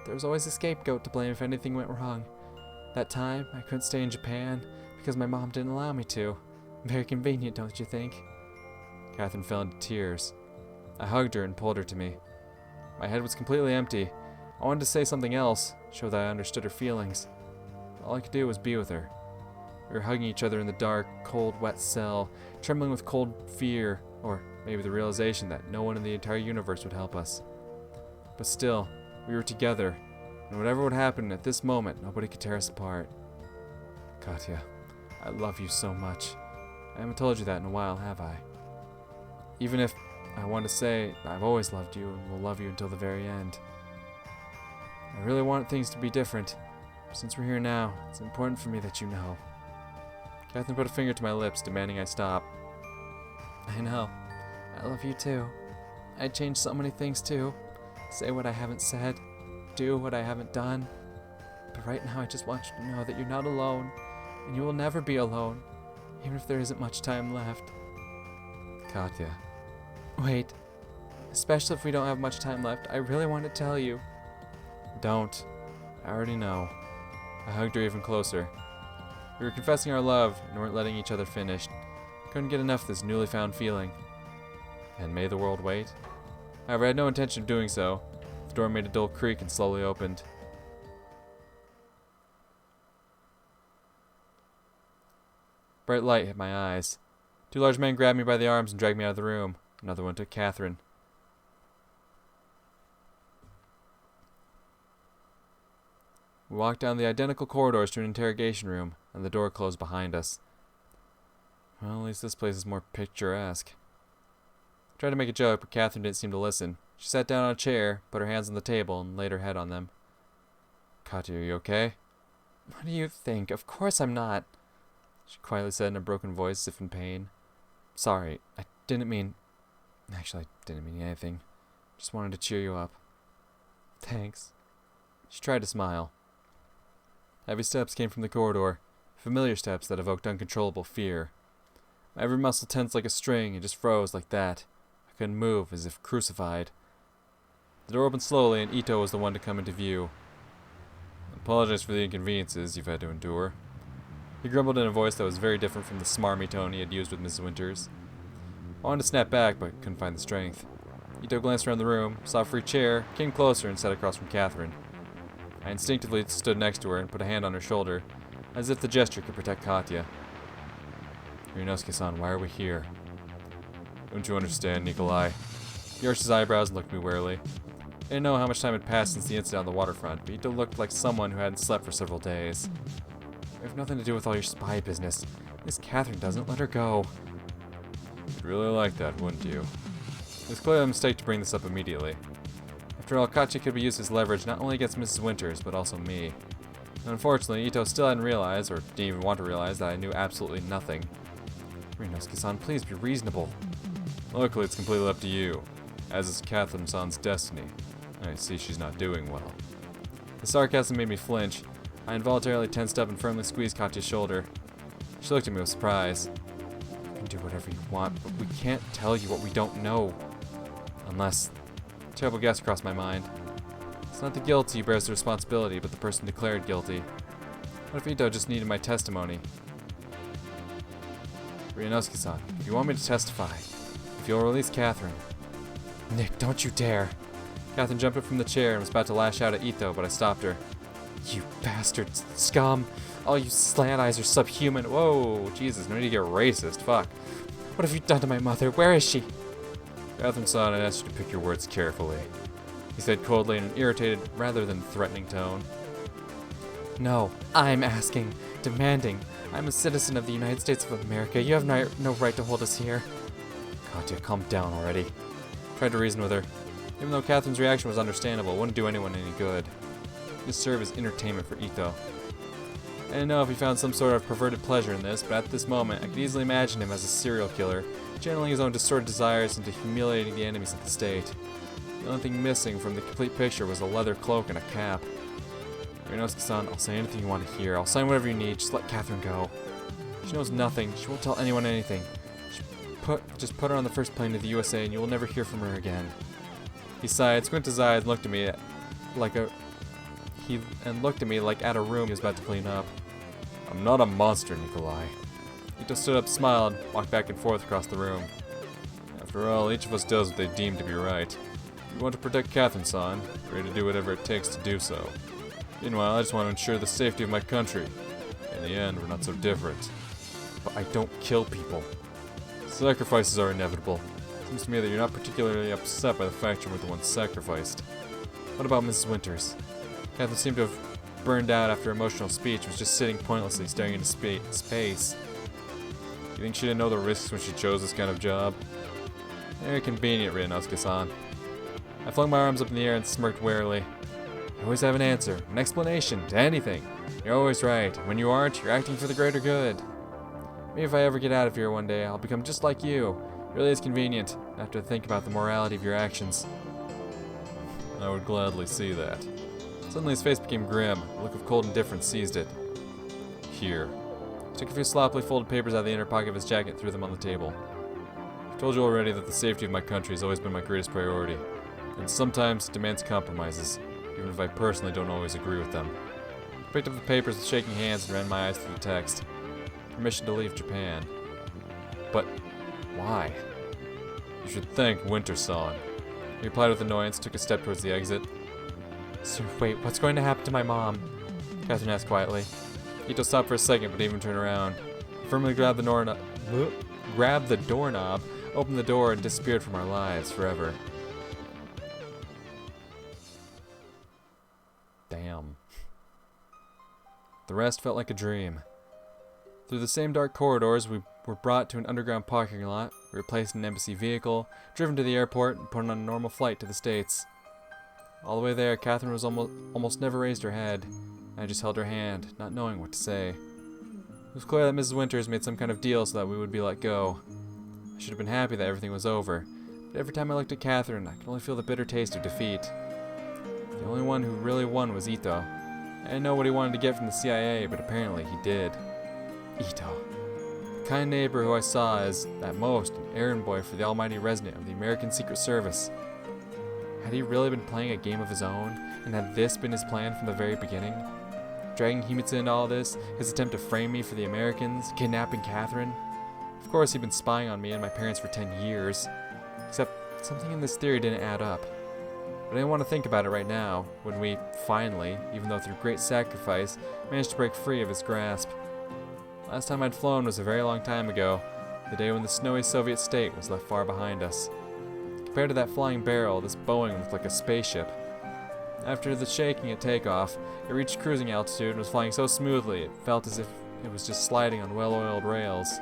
There was always a scapegoat to blame if anything went wrong. That time, I couldn't stay in Japan because my mom didn't allow me to. Very convenient, don't you think? Catherine fell into tears. I hugged her and pulled her to me. My head was completely empty. I wanted to say something else, show that I understood her feelings. All I could do was be with her. We were hugging each other in the dark, cold, wet cell, trembling with cold fear, or maybe the realization that no one in the entire universe would help us. But still, we were together, and whatever would happen at this moment, nobody could tear us apart. Katya, I love you so much. I haven't told you that in a while, have I? Even if I want to say I've always loved you and will love you until the very end. I really want things to be different. Since we're here now, it's important for me that you know. Catherine put a finger to my lips, demanding I stop. I know. I love you too. I changed so many things too. Say what I haven't said. Do what I haven't done. But right now I just want you to know that you're not alone. And you will never be alone. Even if there isn't much time left. Katya. Wait. Especially if we don't have much time left, I really want to tell you. Don't. I already know. I hugged her even closer. We were confessing our love and weren't letting each other finish. Couldn't get enough of this newly found feeling. And may the world wait? However, I had no intention of doing so. The door made a dull creak and slowly opened. Bright light hit my eyes. Two large men grabbed me by the arms and dragged me out of the room. Another one took Catherine. We walked down the identical corridors to an interrogation room, and the door closed behind us. Well, at least this place is more picturesque. I tried to make a joke, but Catherine didn't seem to listen. She sat down on a chair, put her hands on the table, and laid her head on them. Katya, are you okay? What do you think? Of course I'm not. She quietly said in a broken voice, as if in pain. Sorry, I didn't mean... Actually, I didn't mean anything. Just wanted to cheer you up. Thanks. She tried to smile. Heavy steps came from the corridor, familiar steps that evoked uncontrollable fear. My every muscle tensed like a string and just froze like that. I couldn't move, as if crucified. The door opened slowly, and Ito was the one to come into view. I apologize for the inconveniences you've had to endure. He grumbled in a voice that was very different from the smarmy tone he had used with Mrs. Winters. I wanted to snap back, but couldn't find the strength. Ito glanced around the room, saw a free chair, came closer, and sat across from Catherine. I instinctively stood next to her and put a hand on her shoulder, as if the gesture could protect Katya. Ryunosuke-san, why are we here? Don't you understand, Nikolai? He arched his eyebrows and looked at me warily. I didn't know how much time had passed since the incident on the waterfront, but Ito looked like someone who hadn't slept for several days. I have nothing to do with all your spy business. Miss Catherine doesn't let her go. You'd really like that, wouldn't you? It was clearly a mistake to bring this up immediately. After all, Katya could be used as leverage not only against Mrs. Winters, but also me. And unfortunately, Ito still hadn't realized, or didn't even want to realize, that I knew absolutely nothing. Ryunosuke-san, please be reasonable. Luckily, it's completely up to you, as is Catherine-san's destiny. I see she's not doing well. The sarcasm made me flinch. I involuntarily tensed up and firmly squeezed Katya's shoulder. She looked at me with surprise. You can do whatever you want, but we can't tell you what we don't know. Unless... A terrible guess crossed my mind. It's not the guilty who bears the responsibility, but the person declared guilty. What if Ito just needed my testimony? Ryunosuke-san, if you want me to testify, if you'll release Catherine... Nick, don't you dare! Catherine jumped up from the chair and was about to lash out at Ito, but I stopped her. You bastard scum! All you slant eyes are subhuman. Whoa, Jesus, no need to get racist. Fuck. What have you done to my mother? Where is she? Catherine-san, I asked you to pick your words carefully. He said coldly in an irritated rather than threatening tone. No, I'm asking, demanding. I'm a citizen of the United States of America. You have no right to hold us here. Katya, calm down already. Tried to reason with her. Even though Catherine's reaction was understandable, it wouldn't do anyone any good. It just served as entertainment for Ito. I didn't know if he found some sort of perverted pleasure in this, but at this moment, I could easily imagine him as a serial killer, channeling his own distorted desires into humiliating the enemies of the state. The only thing missing from the complete picture was a leather cloak and a cap. Ryunosuke-san, I'll say anything you want to hear. I'll sign whatever you need. Just let Catherine go. She knows nothing. She won't tell anyone anything. Just put her on the first plane to the USA and you will never hear from her again. He sighed, squinted his eyes, and looked at me like at a room he was about to clean up. I'm not a monster, Nikolai. Ito stood up, smiled, walked back and forth across the room. After all, each of us does what they deem to be right. We want to protect Catherine-san, ready to do whatever it takes to do so. Meanwhile, I just want to ensure the safety of my country. In the end, we're not so different. But I don't kill people. Sacrifices are inevitable. Seems to me that you're not particularly upset by the fact you were the one sacrificed. What about Mrs. Winters? Catherine seemed to have burned out after emotional speech and was just sitting pointlessly staring into space. You think she didn't know the risks when she chose this kind of job? Very convenient, Ryunosuke-san. I flung my arms up in the air and smirked warily. You always have an answer, an explanation to anything. You're always right. When you aren't, you're acting for the greater good. Maybe if I ever get out of here one day, I'll become just like you. It really is convenient, not to have to think about the morality of your actions. I would gladly see that. Suddenly his face became grim. A look of cold indifference seized it. Here. He took a few sloppily folded papers out of the inner pocket of his jacket and threw them on the table. I've told you already that the safety of my country has always been my greatest priority, and sometimes demands compromises, even if I personally don't always agree with them. I picked up the papers with shaking hands and ran my eyes through the text. Permission to leave Japan. But why? You should thank Winter-san. He replied with annoyance, took a step towards the exit. So wait, what's going to happen to my mom? Catherine asked quietly. Ito stopped for a second, but didn't even turn around. He firmly grabbed the doorknob, opened the door, and disappeared from our lives forever. Damn. The rest felt like a dream. Through the same dark corridors, we were brought to an underground parking lot. We were placed in an embassy vehicle, driven to the airport, and put on a normal flight to the States. All the way there, Catherine was almost never raised her head. I just held her hand, not knowing what to say. It was clear that Mrs. Winters made some kind of deal so that we would be let go. I should have been happy that everything was over, but every time I looked at Catherine, I could only feel the bitter taste of defeat. The only one who really won was Ito. I didn't know what he wanted to get from the CIA, but apparently he did. Ito. The kind neighbor who I saw as, at most, an errand boy for the almighty resident of the American Secret Service. Had he really been playing a game of his own, and had this been his plan from the very beginning? Dragging Himitsu into all this, his attempt to frame me for the Americans, kidnapping Catherine? Of course he'd been spying on me and my parents for 10 years. Except, something in this theory didn't add up. But I didn't want to think about it right now, when we, finally, even though through great sacrifice, managed to break free of his grasp. Last time I'd flown was a very long time ago, the day when the snowy Soviet state was left far behind us. Compared to that flying barrel, this Boeing looked like a spaceship. After the shaking at takeoff, it reached cruising altitude and was flying so smoothly it felt as if it was just sliding on well-oiled rails.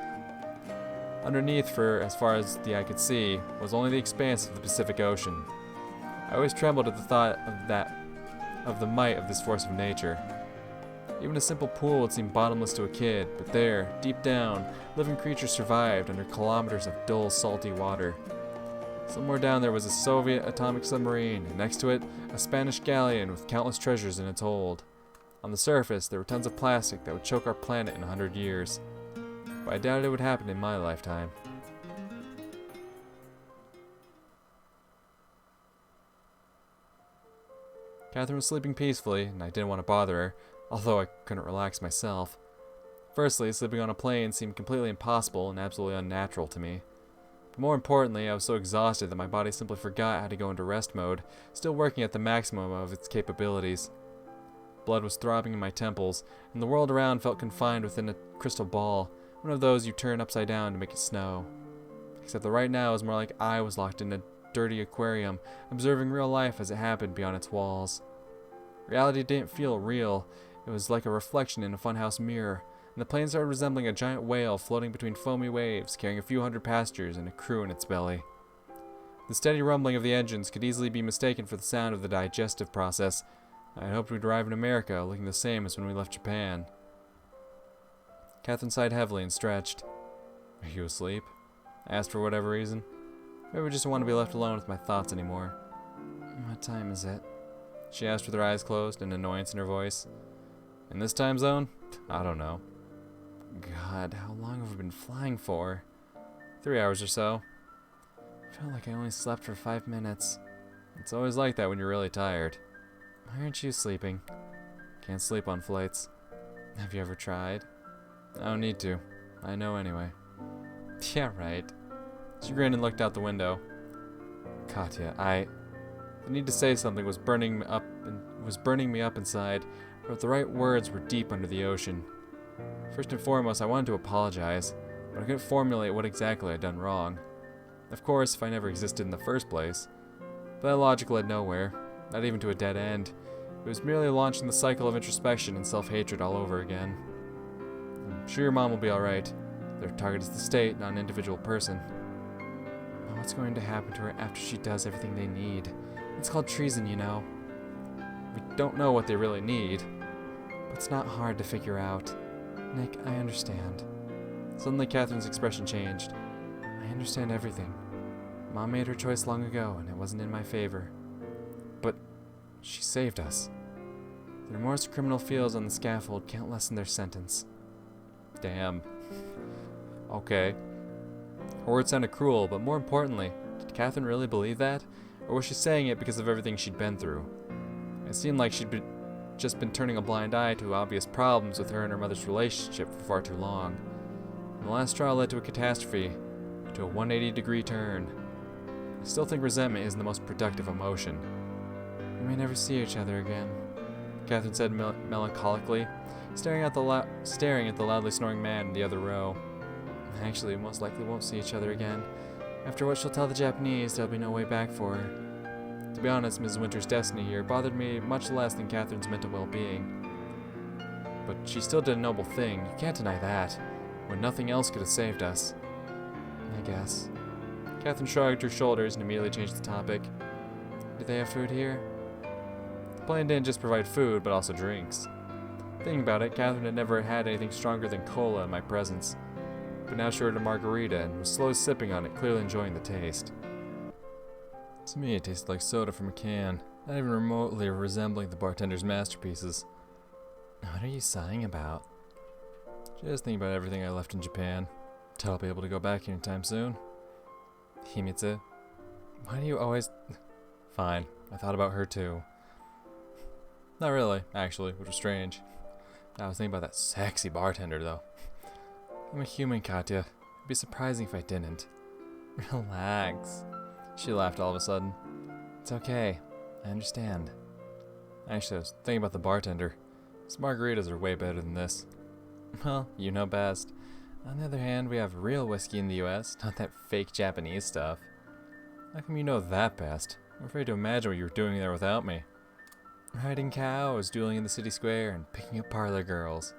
Underneath, for as far as the eye could see, was only the expanse of the Pacific Ocean. I always trembled at the thought of the might of this force of nature. Even a simple pool would seem bottomless to a kid, but there, deep down, living creatures survived under kilometers of dull, salty water. Somewhere down there was a Soviet atomic submarine, and next to it, a Spanish galleon with countless treasures in its hold. On the surface, there were tons of plastic that would choke our planet in 100 years. But I doubted it would happen in my lifetime. Catherine was sleeping peacefully, and I didn't want to bother her, although I couldn't relax myself. Firstly, sleeping on a plane seemed completely impossible and absolutely unnatural to me. But more importantly, I was so exhausted that my body simply forgot how to go into rest mode, still working at the maximum of its capabilities. Blood was throbbing in my temples, and the world around felt confined within a crystal ball, one of those you turn upside down to make it snow. Except that right now it was more like I was locked in a dirty aquarium, observing real life as it happened beyond its walls. Reality didn't feel real. It was like a reflection in a funhouse mirror, and the plane started resembling a giant whale floating between foamy waves, carrying a few hundred passengers and a crew in its belly. The steady rumbling of the engines could easily be mistaken for the sound of the digestive process. I had hoped we'd arrive in America looking the same as when we left Japan. Catherine sighed heavily and stretched. "Are you asleep?" I asked for whatever reason. Maybe I just didn't want to be left alone with my thoughts anymore. What time is it? She asked with her eyes closed, an annoyance in her voice. In this time zone? I don't know. God, how long have we been flying for? 3 hours or so. I felt like I only slept for 5 minutes. It's always like that when you're really tired. Why aren't you sleeping? Can't sleep on flights. Have you ever tried? I don't need to. I know anyway. Yeah, right. She grinned and looked out the window. Katya, the need to say something was burning me up inside, but the right words were deep under the ocean. First and foremost, I wanted to apologize, but I couldn't formulate what exactly I'd done wrong. Of course, if I never existed in the first place. But that logic led nowhere, not even to a dead end. It was merely launching the cycle of introspection and self-hatred all over again. I'm sure your mom will be alright. Their target is the state, not an individual person. What's going to happen to her after she does everything they need? It's called treason, you know. We don't know what they really need. But it's not hard to figure out. Nick, I understand. Suddenly, Catherine's expression changed. I understand everything. Mom made her choice long ago, and it wasn't in my favor. But she saved us. The remorse a criminal feels on the scaffold can't lessen their sentence. Damn. Okay. Her words sounded cruel, but more importantly, did Catherine really believe that? Or was she saying it because of everything she'd been through? It seemed like she'd just been turning a blind eye to obvious problems with her and her mother's relationship for far too long. And the last straw led to a catastrophe, to a 180-degree turn. I still think resentment isn't the most productive emotion. We may never see each other again, Catherine said melancholically, staring at the loudly snoring man in the other row. Actually, we most likely won't see each other again. After what she'll tell the Japanese, there'll be no way back for her. To be honest, Mrs. Winter's destiny here bothered me much less than Catherine's mental well-being. But she still did a noble thing, you can't deny that, when nothing else could have saved us. I guess. Catherine shrugged her shoulders and immediately changed the topic. Do they have food here? The plane didn't just provide food, but also drinks. Thinking about it, Catherine had never had anything stronger than cola in my presence. But now she ordered a margarita and was slowly sipping on it, clearly enjoying the taste. To me, it tasted like soda from a can, not even remotely resembling the bartender's masterpieces. What are you sighing about? Just thinking about everything I left in Japan. Doubt I'll be able to go back anytime soon. Himitsu, why do you always... Fine, I thought about her too. Not really, actually, which was strange. I was thinking about that sexy bartender, though. I'm a human, Katya. It'd be surprising if I didn't. Relax. She laughed all of a sudden. It's okay. I understand. Actually, I was thinking about the bartender. His margaritas are way better than this. Well, you know best. On the other hand, we have real whiskey in the US, not that fake Japanese stuff. How come you know that best? I'm afraid to imagine what you were doing there without me. Riding cows, dueling in the city square, and picking up parlor girls.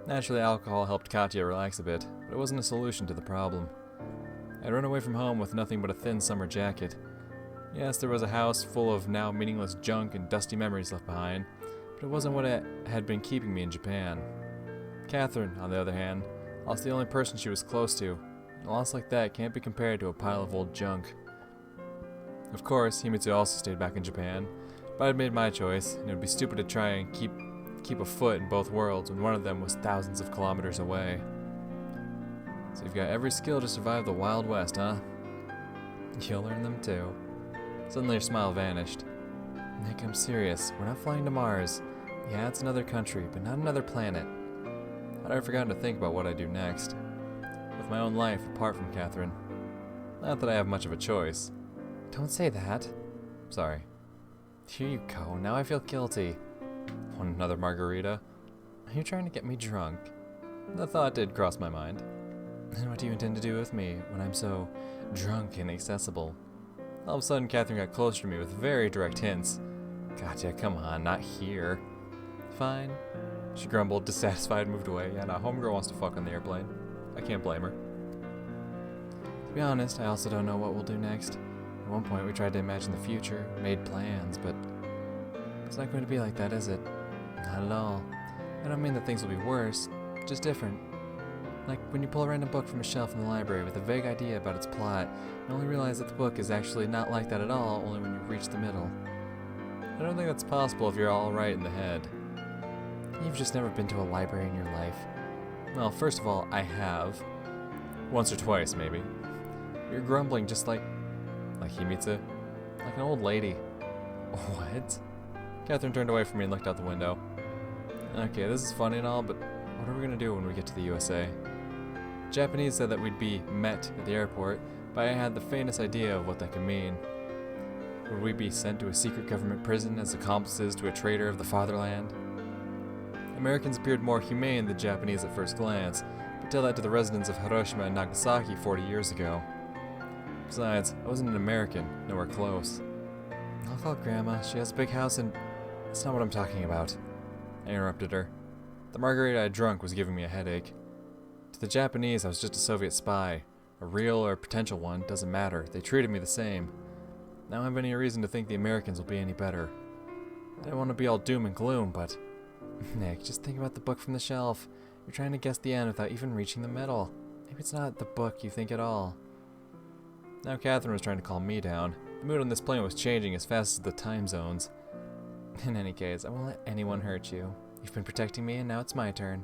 Naturally, alcohol helped Katya relax a bit, but it wasn't a solution to the problem. I'd run away from home with nothing but a thin summer jacket. Yes, there was a house full of now meaningless junk and dusty memories left behind, but it wasn't what had been keeping me in Japan. Catherine, on the other hand, lost the only person she was close to. A loss like that can't be compared to a pile of old junk. Of course, Himitsu also stayed back in Japan, but I'd made my choice, and it would be stupid to try and keep a foot in both worlds when one of them was thousands of kilometers away. So you've got every skill to survive the Wild West, huh? You'll learn them too. Suddenly her smile vanished. Nick, I'm serious. We're not flying to Mars. Yeah, it's another country, but not another planet. I'd already forgotten to think about what I do next. With my own life apart from Catherine. Not that I have much of a choice. Don't say that. Sorry. Here you go. Now I feel guilty. Want another margarita? Are you trying to get me drunk? The thought did cross my mind. And what do you intend to do with me when I'm so drunk and accessible? All of a sudden, Catherine got closer to me with very direct hints. Gotcha, come on, not here. Fine. She grumbled, dissatisfied, and moved away. Yeah, nah, homegirl wants to fuck on the airplane. I can't blame her. To be honest, I also don't know what we'll do next. At one point, we tried to imagine the future, made plans, but it's not going to be like that, is it? Not at all. I don't mean that things will be worse, just different. Like when you pull a random book from a shelf in the library with a vague idea about its plot, and only realize that the book is actually not like that at all, only when you reach the middle. I don't think that's possible if you're all right in the head. You've just never been to a library in your life. Well, first of all, I have. Once or twice, maybe. You're grumbling just like Himitsu? Like an old lady. What? Catherine turned away from me and looked out the window. Okay, this is funny and all, but what are we gonna do when we get to the USA? Japanese said that we'd be met at the airport, but I had the faintest idea of what that could mean. Would we be sent to a secret government prison as accomplices to a traitor of the fatherland? Americans appeared more humane than Japanese at first glance, but tell that to the residents of Hiroshima and Nagasaki 40 years ago. Besides, I wasn't an American, nowhere close. I'll call Grandma. She has a big house and... That's not what I'm talking about. I interrupted her. The margarita I drunk was giving me a headache. To the Japanese, I was just a Soviet spy. A real or potential one, doesn't matter. They treated me the same. I don't have any reason to think the Americans will be any better. I don't want to be all doom and gloom, but... Nick, just think about the book from the shelf. You're trying to guess the end without even reaching the middle. Maybe it's not the book you think at all. Now Catherine was trying to calm me down. The mood on this plane was changing as fast as the time zones. In any case, I won't let anyone hurt you. You've been protecting me, and now it's my turn.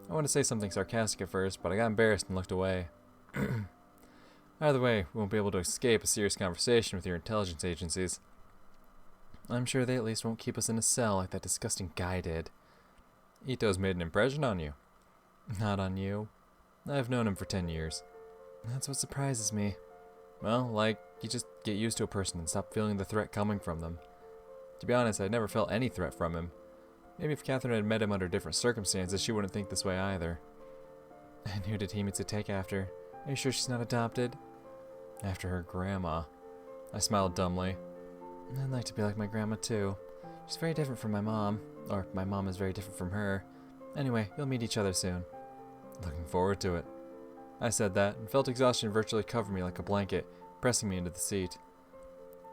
I wanted to say something sarcastic at first, but I got embarrassed and looked away. Either way, we won't be able to escape a serious conversation with your intelligence agencies. I'm sure they at least won't keep us in a cell like that disgusting guy did. Ito's made an impression on you. Not on you. I've known him for 10 years. That's what surprises me. Well, like, you just get used to a person and stop feeling the threat coming from them. To be honest, I'd never felt any threat from him. Maybe if Catherine had met him under different circumstances, she wouldn't think this way either. And who did Himitsu take after? Are you sure she's not adopted? After her grandma. I smiled dumbly. I'd like to be like my grandma too. She's very different from my mom. Or my mom is very different from her. Anyway, you'll meet each other soon. Looking forward to it. I said that, and felt exhaustion virtually cover me like a blanket, pressing me into the seat.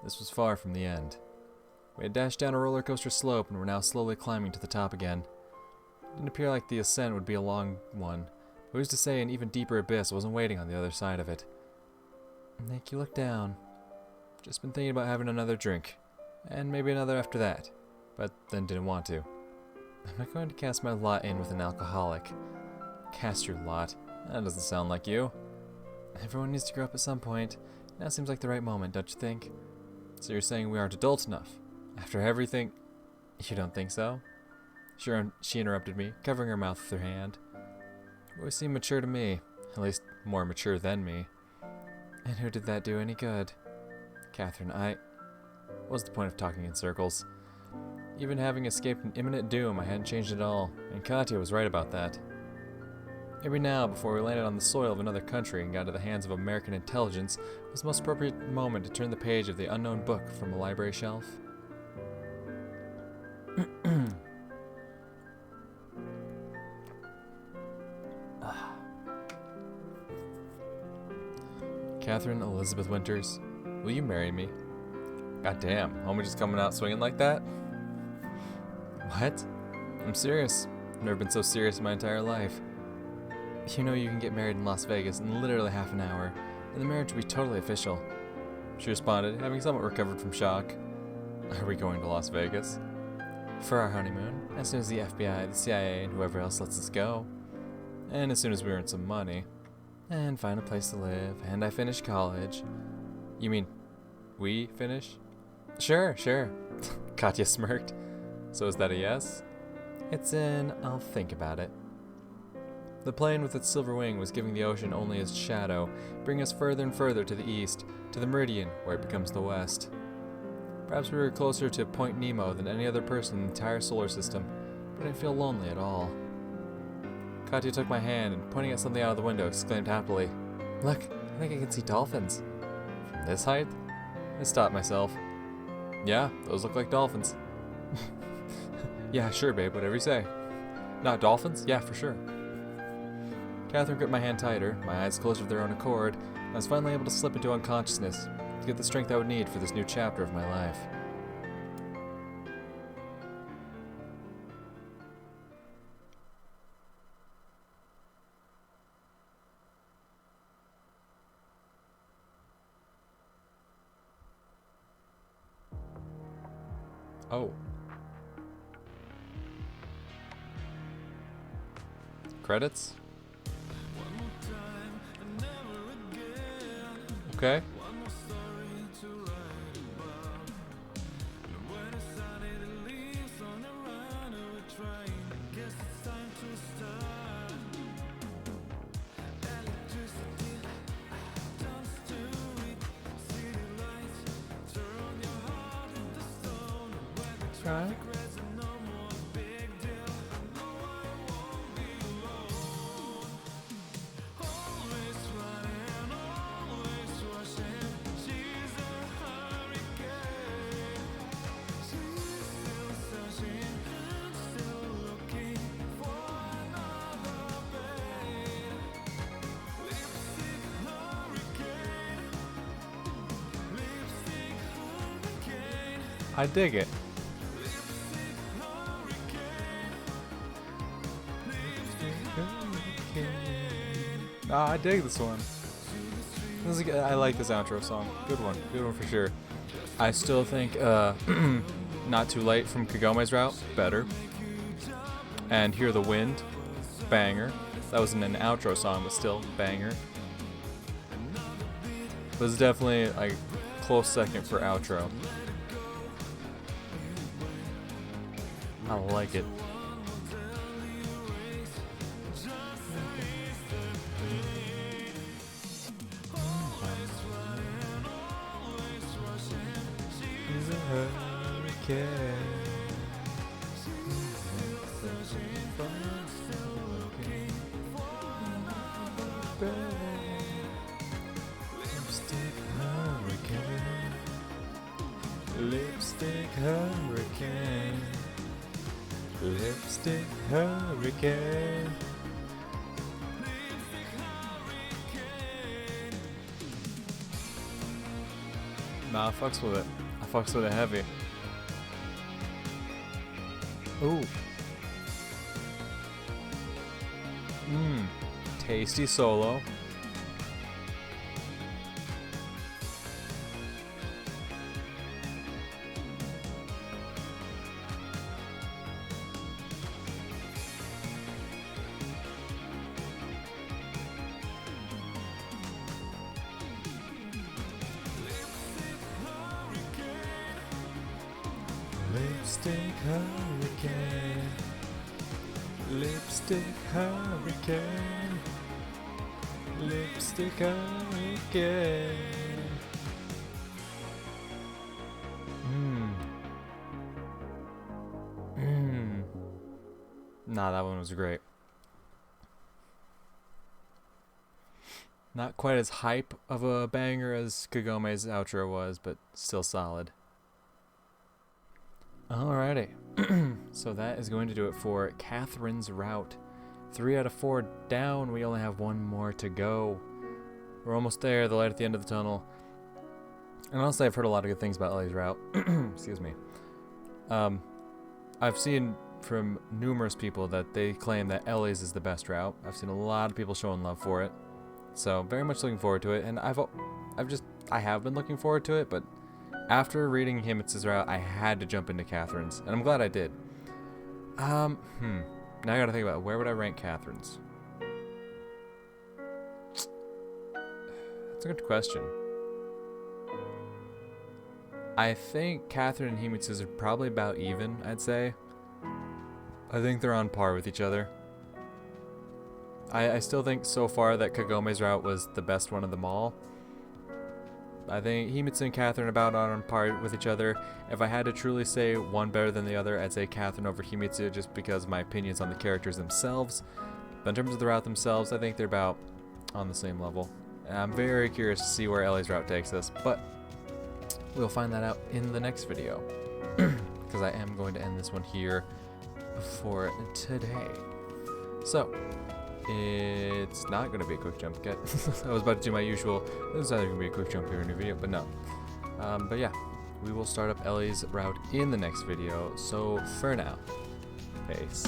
This was far from the end. We had dashed down a roller coaster slope and were now slowly climbing to the top again. It didn't appear like the ascent would be a long one, but who's to say an even deeper abyss wasn't waiting on the other side of it. Nick, you look down. Just been thinking about having another drink, and maybe another after that, but then didn't want to. I'm not going to cast my lot in with an alcoholic. Cast your lot? That doesn't sound like you. Everyone needs to grow up at some point. Now seems like the right moment, don't you think? So you're saying we aren't adults enough? After everything... You don't think so? Sure, she interrupted me, covering her mouth with her hand. You always seem mature to me. At least, more mature than me. And who did that do any good? Catherine, What's the point of talking in circles? Even having escaped an imminent doom, I hadn't changed at all, and Katya was right about that. Maybe now, before we landed on the soil of another country and got into the hands of American intelligence, was the most appropriate moment to turn the page of the unknown book from a library shelf. Catherine Elizabeth Winters, will you marry me? God damn, homie just coming out swinging like that? What? I'm serious. I've never been so serious in my entire life. You know you can get married in Las Vegas in literally half an hour, and the marriage will be totally official. She responded, having somewhat recovered from shock. Are we going to Las Vegas? For our honeymoon, as soon as the FBI, the CIA, and whoever else lets us go. And as soon as we earn some money. And find a place to live, and I finish college. You mean, we finish? Sure. Katya smirked. So is that a yes? It's an I'll think about it. The plane with its silver wing was giving the ocean only its shadow, bringing us further and further to the east, to the meridian, where it becomes the west. Perhaps we were closer to Point Nemo than any other person in the entire solar system, but I didn't feel lonely at all. Katya took my hand and, pointing at something out of the window, exclaimed happily, Look, I think I can see dolphins. From this height? I stopped myself. Yeah, those look like dolphins. Yeah, sure, babe, whatever you say. Not dolphins? Yeah, for sure. Catherine gripped my hand tighter, my eyes closed of their own accord, and I was finally able to slip into unconsciousness to get the strength I would need for this new chapter of my life. Oh. Credits? Okay. Right. I dig it. I dig this one. I like this outro song. Good one for sure. I still think Not Too Late from Kagome's route, better. And Hear the Wind, banger. That wasn't an outro song, but still, banger. This is definitely like close second for outro. I like it. Lipstick hurricane. Lipstick hurricane. Nah, I fucks with it. I fucks with it heavy. Ooh. Tasty solo. Lipstick hurricane. Lipstick hurricane. Lipstick hurricane. Nah, that one was great. Not quite as hype of a banger as Kagome's outro was, but still solid. Alrighty. So that is going to do it for Catherine's route. 3 out of 4 down. We only have one more to go. We're almost there, the light at the end of the tunnel. And honestly, I've heard a lot of good things about Ellie's route. Excuse me. I've seen from numerous people that they claim that Ellie's is the best route. I've seen a lot of people showing love for it. So, very much looking forward to it. And I have been looking forward to it, but after reading Himitz's route, I had to jump into Catherine's. And I'm glad I did. Now I gotta think about where would I rank Catherine's? That's a good question. I think Catherine and Himitz's are probably about even, I'd say. I think they're on par with each other. I still think so far that Kagome's route was the best one of them all. I think Himitsu and Catherine are about on par with each other. If I had to truly say one better than the other, I'd say Catherine over Himitsu just because of my opinions on the characters themselves. But in terms of the route themselves, I think they're about on the same level. And I'm very curious to see where Ellie's route takes us, but we'll find that out in the next video. Because I am going to end this one here for today. So, it's not going to be a quick jump yet. I was about to do my usual, this is either going to be a quick jump here in a new video, but no. But yeah, we will start up Ellie's route in the next video. So, for now, peace.